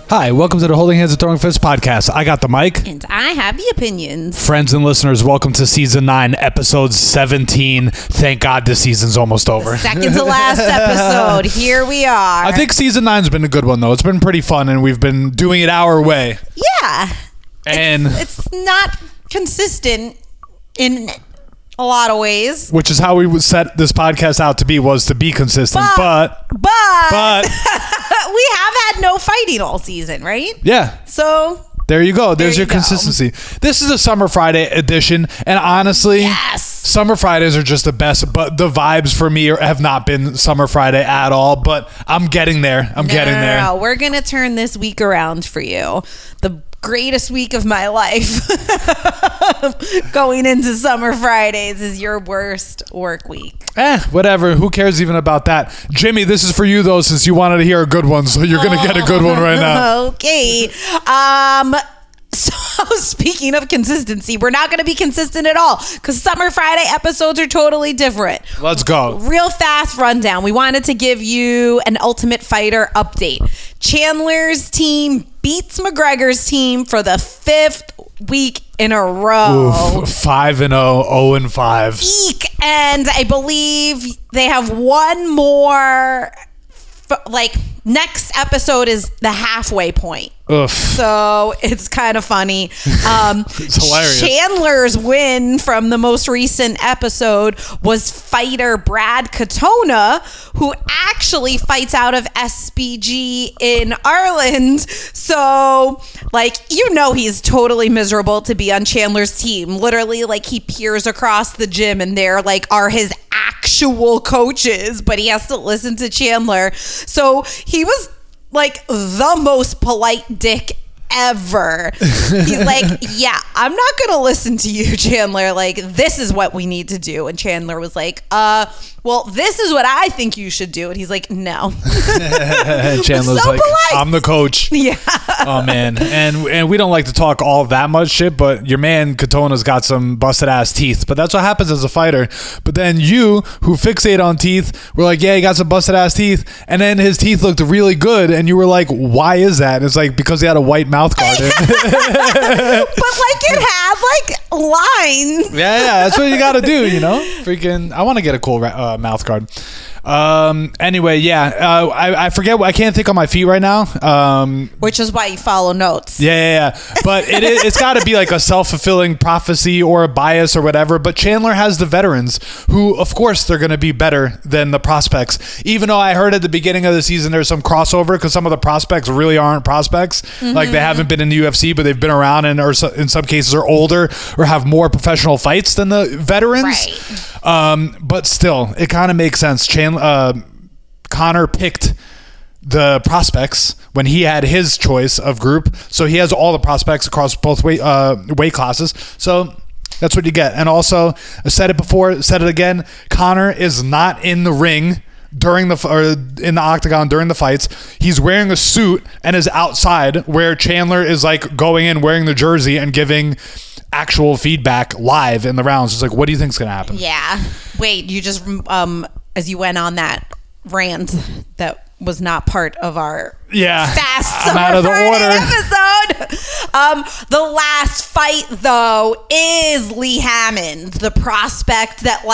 Hi, welcome to the Holding Hands and Throwing Fists podcast. I got the mic. And I have the opinions. Friends and listeners, welcome to Season 9, Episode 17. Thank God this season's almost over. The second to last episode. Here we are. I think Season 9's been a good one, though. It's been pretty fun, and we've been doing it our way. Yeah. And it's not consistent in a lot of ways. Which is how we would set this podcast out to be, was to be consistent. But we have had no fighting all season, right? Yeah. So there you go. There's your consistency. This is a Summer Friday edition, and honestly, yes, Summer Fridays are just the best, but the vibes for me have not been Summer Friday at all, but I'm getting there. I'm getting there. No, we're going to turn this week around for you. The greatest week of my life going into Summer Fridays is your worst work week. Whatever. Who cares even about that? Jimmy, this is for you, though, since you wanted to hear a good one, so you're going to get a good one right now. Okay. So speaking of consistency, we're not going to be consistent at all because Summer Friday episodes are totally different. Let's go. Real fast rundown. We wanted to give you an Ultimate Fighter update. Chandler's team beats McGregor's team for the 5th week in a row. 5-0, 0-5. Eek. And I believe they have one more, next episode is the halfway point. Oof. So it's kind of funny. It's hilarious. Chandler's win from the most recent episode was fighter Brad Katona, who actually fights out of SBG in Ireland. So, he's totally miserable to be on Chandler's team. Literally, he peers across the gym and they're are his actual coaches, but he has to listen to Chandler. So he was the most polite dick ever. He's yeah, I'm not gonna listen to you, Chandler. This is what we need to do. And Chandler was well, this is what I think you should do. And he's no. Chandler's so polite. I'm the coach. Yeah. Oh man. And we don't like to talk all that much shit, but your man Katona's got some busted ass teeth. But that's what happens as a fighter. But then you, who fixate on teeth, were yeah, he got some busted ass teeth, and then his teeth looked really good, and you were why is that? And it's because he had a white mouth guard in. But it had lines. Yeah, that's what you gotta do, freaking I want to get a cool mouth guard. Anyway, yeah, I forget. I can't think on my feet right now. Which is why you follow notes. Yeah. But it's got to be a self-fulfilling prophecy or a bias or whatever. But Chandler has the veterans who, of course, they're going to be better than the prospects. Even though I heard at the beginning of the season there's some crossover because some of the prospects really aren't prospects. Mm-hmm. They haven't been in the UFC, but they've been around and or in some cases are older or have more professional fights than the veterans. Right. But still, it kind of makes sense. Conor picked the prospects when he had his choice of group, so he has all the prospects across both weight classes. So that's what you get. And also, I said it before, said it again. Conor is not in the ring in the octagon during the fights. He's wearing a suit and is outside, where Chandler is going in wearing the jersey and giving actual feedback live in the rounds. It's what do you think's gonna happen? Yeah. Wait, you just as you went on that rant that was not part of our fast Summer Friday episode. The last fight though is Lee Hammond, the prospect that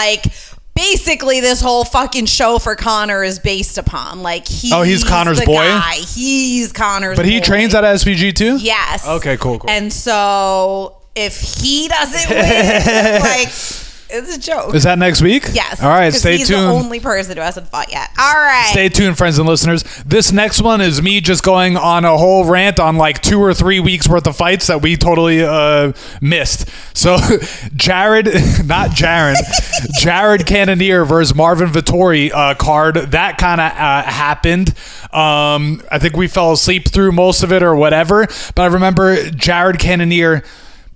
basically this whole fucking show for Conor is based upon. He's Conor's the boy? Guy. He's Conor's boy. But he trains at SPG too? Yes. Okay, cool. And so if he doesn't win, it's a joke. Is that next week? Yes. All right, stay tuned. He's the only person who hasn't fought yet. All right. Stay tuned, friends and listeners. This next one is me just going on a whole rant on 2 or 3 weeks worth of fights that we totally missed. So Jared Cannonier versus Marvin Vettori card, that kind of happened. I think we fell asleep through most of it or whatever, but I remember Jared Cannonier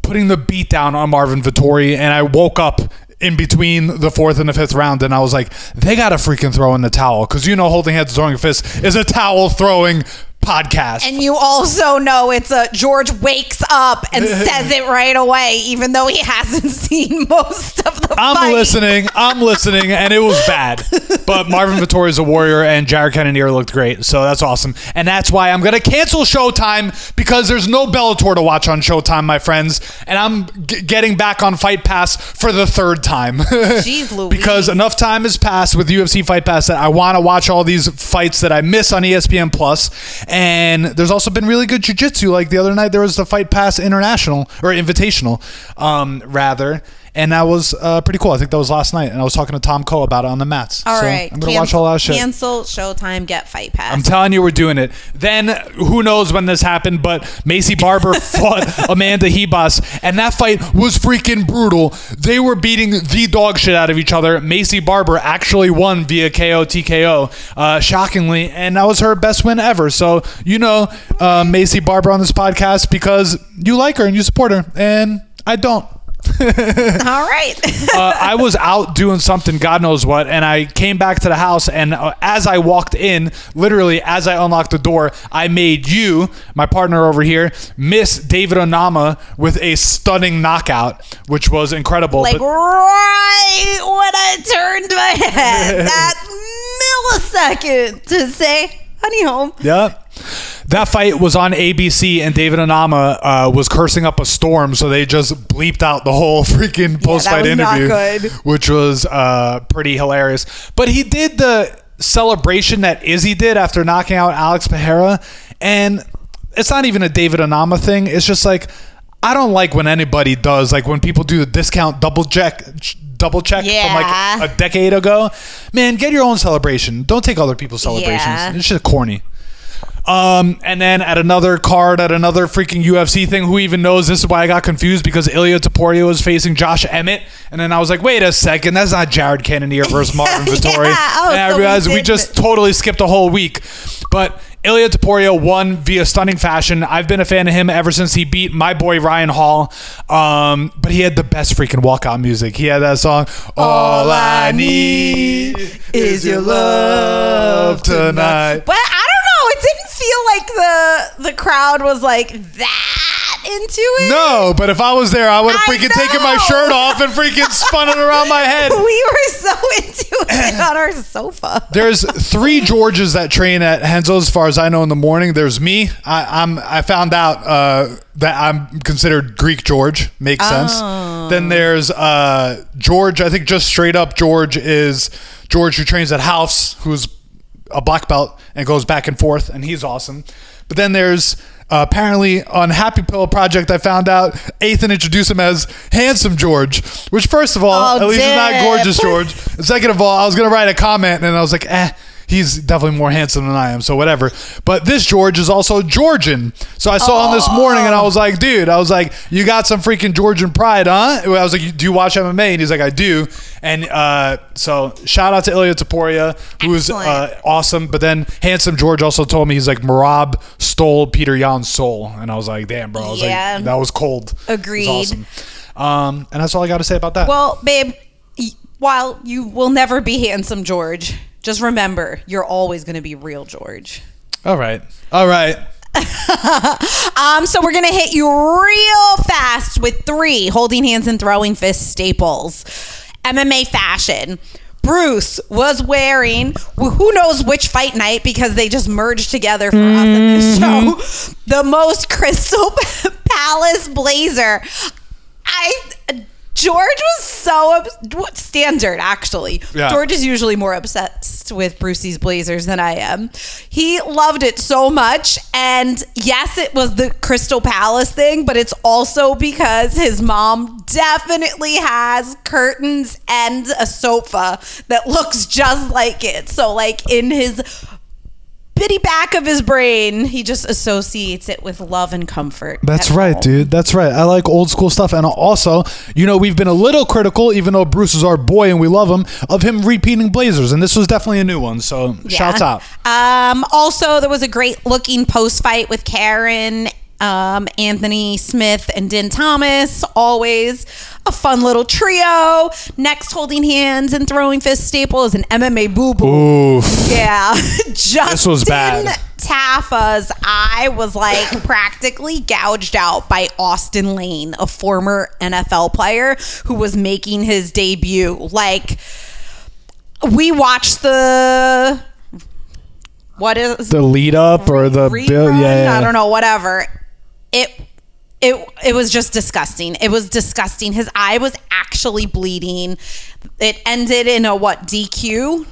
putting the beat down on Marvin Vettori, and I woke up in between the 4th and the 5th round, and I was they gotta freaking throw in the towel, because Holding Heads Throwing Fists is a towel throwing podcast. And you also know it's a George wakes up and says it right away, even though he hasn't seen most of the fight. I'm listening, and it was bad. But Marvin Vettori is a warrior, and Jared Cannonier looked great, so that's awesome. And that's why I'm going to cancel Showtime, because there's no Bellator to watch on Showtime, my friends, and I'm getting back on Fight Pass for the third time. Jeez Louise. Because enough time has passed with UFC Fight Pass that I want to watch all these fights that I miss on ESPN Plus. And there's also been really good jiu-jitsu. Like the other night, there was the Fight Pass International, or Invitational, rather. And that was pretty cool. I think that was last night. And I was talking to Tom Coe about it on the mats. All right. I'm going to watch all that shit. Cancel Showtime, get Fight Pass. I'm telling you, we're doing it. Then, who knows when this happened, but Macy Barber fought Amanda Hebas, and that fight was freaking brutal. They were beating the dog shit out of each other. Macy Barber actually won via KO TKO, shockingly, and that was her best win ever. So, you know Macy Barber on this podcast because you like her and you support her, and I don't. All right. I was out doing something, God knows what, and I came back to the house, and as I walked in, literally as I unlocked the door, I made you, my partner over here, miss David Onama with a stunning knockout, which was incredible. Like right when I turned my head, that millisecond to say, honey home. Yeah. That fight was on ABC, and David Onama was cursing up a storm, so they just bleeped out the whole freaking post-fight interview, not good. Which was pretty hilarious. But he did the celebration that Izzy did after knocking out Alex Pereira, and it's not even a David Onama thing. It's just like, I don't like when anybody does, like when people do the discount double check from like a decade ago. Man, get your own celebration. Don't take other people's celebrations. Yeah. It's just corny. And then at another card, at another freaking UFC thing, who even knows? This is why I got confused, because Ilia Topuria was facing Josh Emmett, and then I was like, wait a second, that's not Jared Cannonier versus Marvin Vettori. And I realized we just totally skipped a whole week. But Ilia Topuria won via stunning fashion. I've been a fan of him ever since he beat my boy Ryan Hall. But he had the best freaking walkout music. He had that song, All I Need Is Your Love Tonight. But I don't know. It didn't feel like the crowd was like that into it. No, but if I was there, I would have freaking taken my shirt off and freaking spun it around my head. We were so into it on our sofa. There's 3 Georges that train at Henzo's, as far as I know, in the morning. There's me. I found out that I'm considered Greek George. Makes sense. Then there's George. I think just straight up George is George who trains at House, who's a black belt and goes back and forth, and he's awesome. But then there's apparently on Happy Pill Project, I found out Ethan introduced him as Handsome George, which first of all, at least is not Gorgeous George. Second of all, I was going to write a comment and I was like, he's definitely more handsome than I am, so whatever. But this George is also Georgian. So I saw him this morning and I was like, dude, you got some freaking Georgian pride, huh? I was like, do you watch MMA? And he's like, I do. And so shout out to Ilia Topuria, who's awesome. But then Handsome George also told me, he's like, Marab stole Peter Yan's soul. And I was like, damn, bro. I was like, that was cold. Agreed. It was awesome. And that's all I got to say about that. Well, babe, while you will never be Handsome George, just remember, you're always going to be real George. All right. So we're going to hit you real fast with 3 holding hands and throwing fist staples. MMA fashion. Bruce was wearing, who knows which fight night, because they just merged together for us in this show, the most Crystal Palace blazer. George was so standard, actually. Yeah. George is usually more obsessed with Brucey's blazers than I am. He loved it so much. And yes, it was the Crystal Palace thing, but it's also because his mom definitely has curtains and a sofa that looks just like it. So like in his bitty back of his brain, he just associates it with love and comfort. That's right, dude. That's right. I like old school stuff. And also, we've been a little critical, even though Bruce is our boy and we love him, of him repeating blazers. And this was definitely a new one. So shouts out. Also, there was a great looking post fight with Karen, Anthony Smith, and Din Thomas. Always a fun little trio. Next holding hands and throwing fist staple is an MMA boo-boo. Oof. Yeah. This was bad. Tafa's eye was like practically gouged out by Austin Lane, a former NFL player who was making his debut. Like, we watched the lead up or the rerun? yeah. I don't know, whatever. It was just disgusting. It was disgusting. His eye was actually bleeding. It ended in a DQ?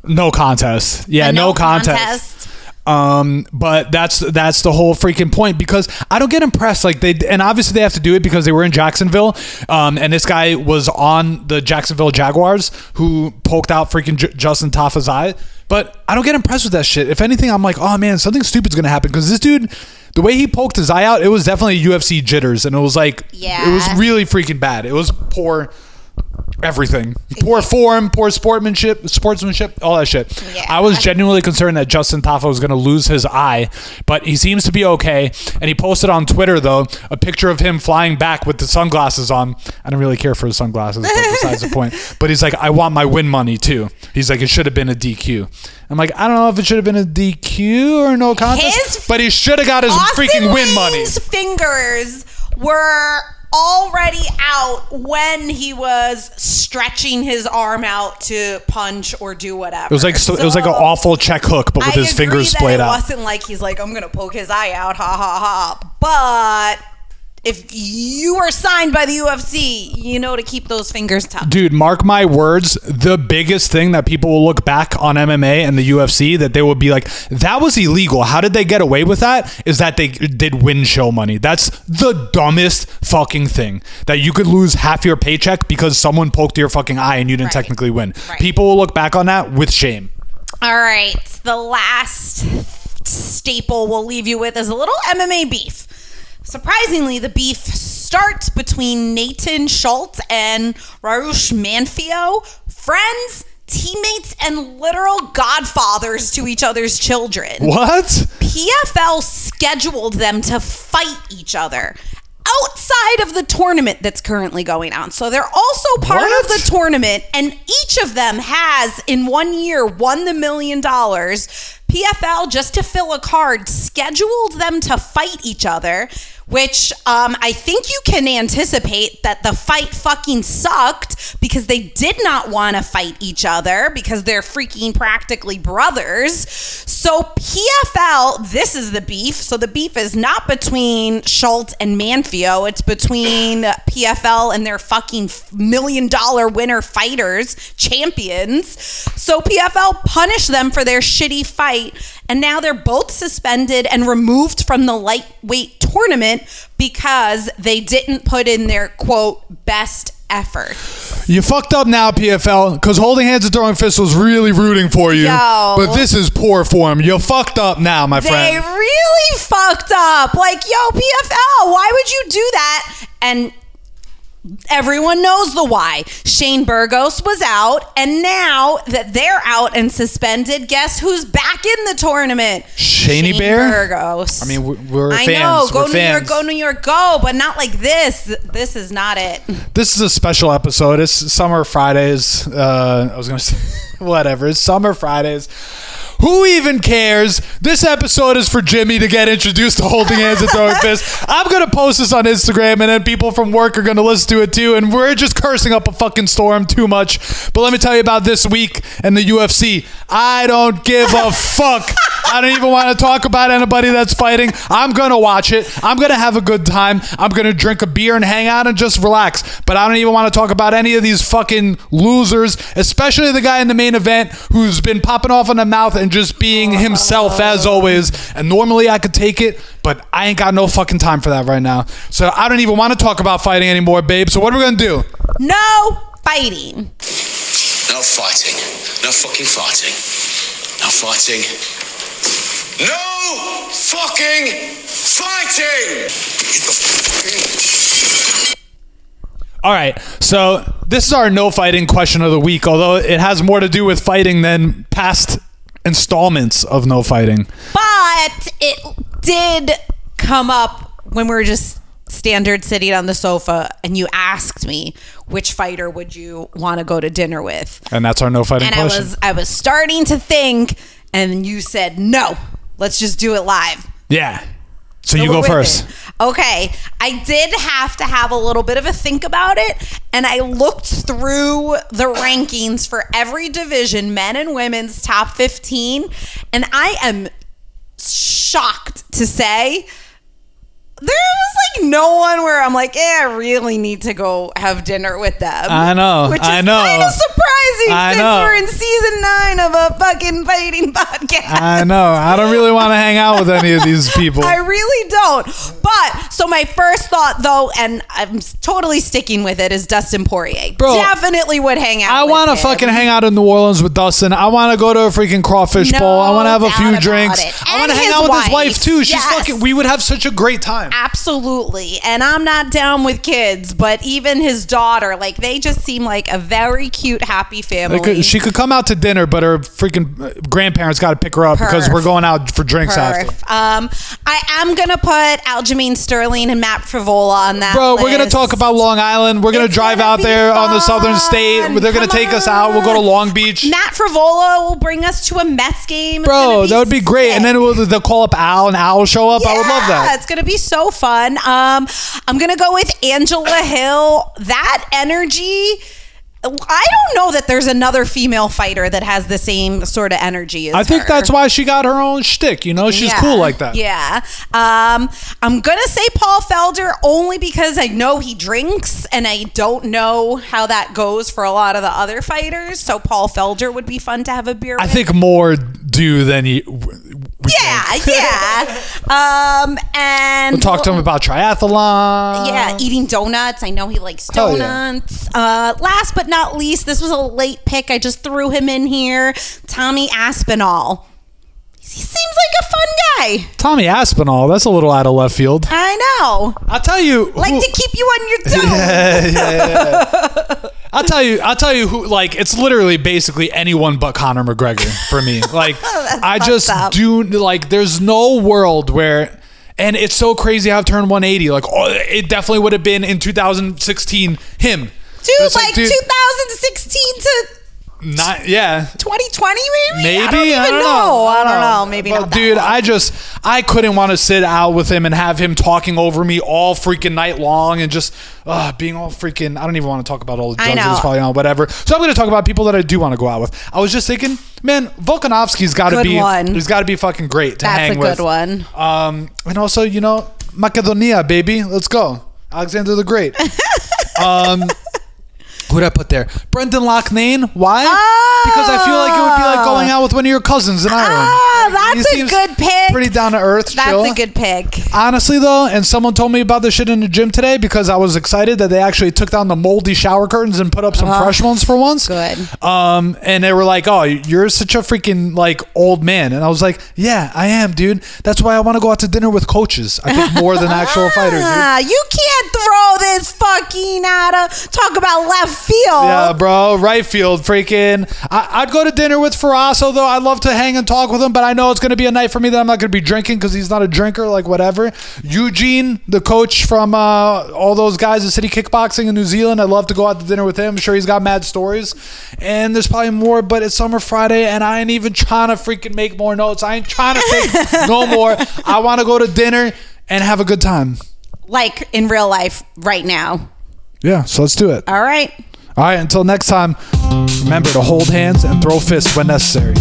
No contest. Yeah, no contest. But that's the whole freaking point, because I don't get impressed. Like, and obviously they have to do it because they were in Jacksonville. And this guy was on the Jacksonville Jaguars who poked out freaking Justin Tafa's eye. But I don't get impressed with that shit. If anything, I'm like, oh man, something stupid's gonna happen, because this dude, the way he poked his eye out, it was definitely UFC jitters, and it was like, it was really freaking bad. It was poor everything. Poor form, poor sportsmanship, all that shit. Yeah. I was genuinely concerned that Justin Tafa was going to lose his eye, but he seems to be okay. And he posted on Twitter, though, a picture of him flying back with the sunglasses on. I don't really care for the sunglasses, but besides the point. But he's like, I want my win money, too. He's like, it should have been a DQ. I'm like, I don't know if it should have been a DQ or no contest, but he should have got his freaking win money. His fingers were already out when he was stretching his arm out to punch or do whatever. It was like it was like an awful check hook, but with his fingers splayed out. It wasn't like he's like, I'm gonna poke his eye out, ha ha ha. But if you are signed by the UFC, you know to keep those fingers tucked. Dude, mark my words, the biggest thing that people will look back on MMA and the UFC that they will be like, that was illegal. How did they get away with that? Is that they did win show money. That's the dumbest fucking thing. That you could lose half your paycheck because someone poked your fucking eye and you didn't technically win. Right. People will look back on that with shame. All right. The last staple we'll leave you with is a little MMA beef. Surprisingly, the beef starts between Nathan Schultz and Rarush Manfio, friends, teammates, and literal godfathers to each other's children. What? PFL scheduled them to fight each other outside of the tournament that's currently going on. So they're also part of the tournament, and each of them has, in 1 year, won the $1 million. PFL, just to fill a card, scheduled them to fight each other, which I think you can anticipate that the fight fucking sucked because they did not want to fight each other because they're freaking practically brothers. So PFL, this is the beef. So the beef is not between Schultz and Manfio. It's between PFL and their fucking $1 million winner fighters, champions. So PFL punished them for their shitty fight, and now they're both suspended and removed from the lightweight tournament because they didn't put in their, quote, best effort. You fucked up now, PFL, because holding hands and throwing fists was really rooting for you. But this is poor form. You fucked up now, my friend. They really fucked up. Like, yo, PFL, why would you do that? And everyone knows the why. Shane Burgos was out, and now that they're out and suspended, guess who's back in the tournament? Shane Bear? Burgos. I mean, we're fans. I know. Go we're New fans. York, go New York, go. But not like this. This is not it. This is a special episode. It's Summer Fridays. I was going to say, whatever. It's Summer Fridays. Who even cares? This episode is for Jimmy to get introduced to holding hands and throwing fists. I'm going to post this on Instagram, and then people from work are going to listen to it too, and we're just cursing up a fucking storm too much. But let me tell you about this week and the UFC. I don't give a fuck. I don't even want to talk about anybody that's fighting. I'm going to watch it. I'm going to have a good time. I'm going to drink a beer and hang out and just relax. But I don't even want to talk about any of these fucking losers, especially the guy in the main event who's been popping off in the mouth and just being himself as always. And normally I could take it, but I ain't got no fucking time for that right now. So I don't even want to talk about fighting anymore, babe. So what are we going to do? No fighting. No fighting. No fucking fighting. No fighting. No fucking fighting! All right, so this is our no fighting question of the week, although it has more to do with fighting than past installments of no fighting. But it did come up when we were just standard sitting on the sofa and you asked me which fighter would you want to go to dinner with. And that's our no fighting question. I was starting to think, and you said no. Let's just do it live. Yeah. So you we're go with first. it. Okay. I did have to have a little bit of a think about it. And I looked through the rankings for every division, men and women's top 15. And I am shocked to say there was like no one where I'm like, I really need to go have dinner with them. I know. Which is I know. kind of surprising I since know. we're in season 9 of a fucking fighting podcast. I know. I don't really want to hang out with any of these people. I really don't. But so my first thought though, and I'm totally sticking with it, is Dustin Poirier. Bro, definitely would hang out. I want to fucking hang out in New Orleans with Dustin. I want to go to a freaking crawfish bowl. I want to have a few drinks. I want to hang out with his wife too. She's fucking. We would have such a great time. Absolutely. And I'm not down with kids, but even his daughter, like they just seem like a very cute, happy family. She could come out to dinner, but her freaking grandparents got to pick her up because we're going out for drinks after. I am gonna put Aljamain Sterling and Matt Frivola on that Bro, list. we're going to talk about Long Island. We're going to drive out there on the southern state. They're going to take us out. We'll go to Long Beach. Matt Frivola will bring us to a Mets game. Bro, that would be great. And then they'll call up Al and Al will show up. I would love that. It's going to be so fun. I'm going to go with Angela Hill. That energy... I don't know that there's another female fighter that has the same sort of energy as I think her. that's why she got her own shtick. You know, she's cool like that. Yeah. I'm going to say Paul Felder only because I know he drinks and I don't know how that goes for a lot of the other fighters. So Paul Felder would be fun to have a beer with. I think more do than you. Yeah. And we'll talk to him about triathlon. Yeah, eating donuts. I know he likes donuts. Last but not least, this was a late pick. I just threw him in here. Tommy Aspinall. He seems like a fun guy. Tommy Aspinall. That's a little out of left field. I know. I'll tell you. Like to keep you on your toes. Yeah. I'll tell you who, like, it's literally basically anyone but Conor McGregor for me. Like, I just do, like, there's no world where, and it's so crazy how I've turned 180. Like, it definitely would have been in 2016 him. Dude, like 2016 to... 2020 maybe? I don't even know. I don't know. Maybe not. Dude, I couldn't want to sit out with him and have him talking over me all freaking night long and just being all freaking, I don't even want to talk about all the drugs that's probably on, whatever. So I'm going to talk about people that I do want to go out with. I was just thinking, man, Volkanovski's got to be, he's got to be fucking great to hang with. That's a good one. And also, you know, Macedonia, baby. Let's go. Alexander the Great. Who'd I put there? Brendan Loughnane. Why? Because I feel like it would be like going out with one of your cousins in Ireland. That's a good pick. Pretty down to earth. That's a good pick. Honestly, though, and someone told me about this shit in the gym today because I was excited that they actually took down the moldy shower curtains and put up some fresh ones for once. Good. And they were like, "Oh, you're such a freaking like old man," and I was like, "Yeah, I am, dude. That's why I want to go out to dinner with coaches. I think more than actual fighters." Dude. You can't throw this fucking talk about left field. Yeah, bro. Right field. Freaking. I'd go to dinner with Farasso, though. I'd love to hang and talk with him, but I know it's going to be a night for me that I'm not going to be drinking because he's not a drinker, like whatever. Eugene, the coach from all those guys at City Kickboxing in New Zealand, I'd love to go out to dinner with him. I'm sure he's got mad stories. And there's probably more, but it's Summer Friday, and I ain't even trying to freaking make more notes. I ain't trying to take no more. I want to go to dinner and have a good time. Like in real life right now. Yeah, so let's do it. All right. All right, until next time, remember to hold hands and throw fists when necessary.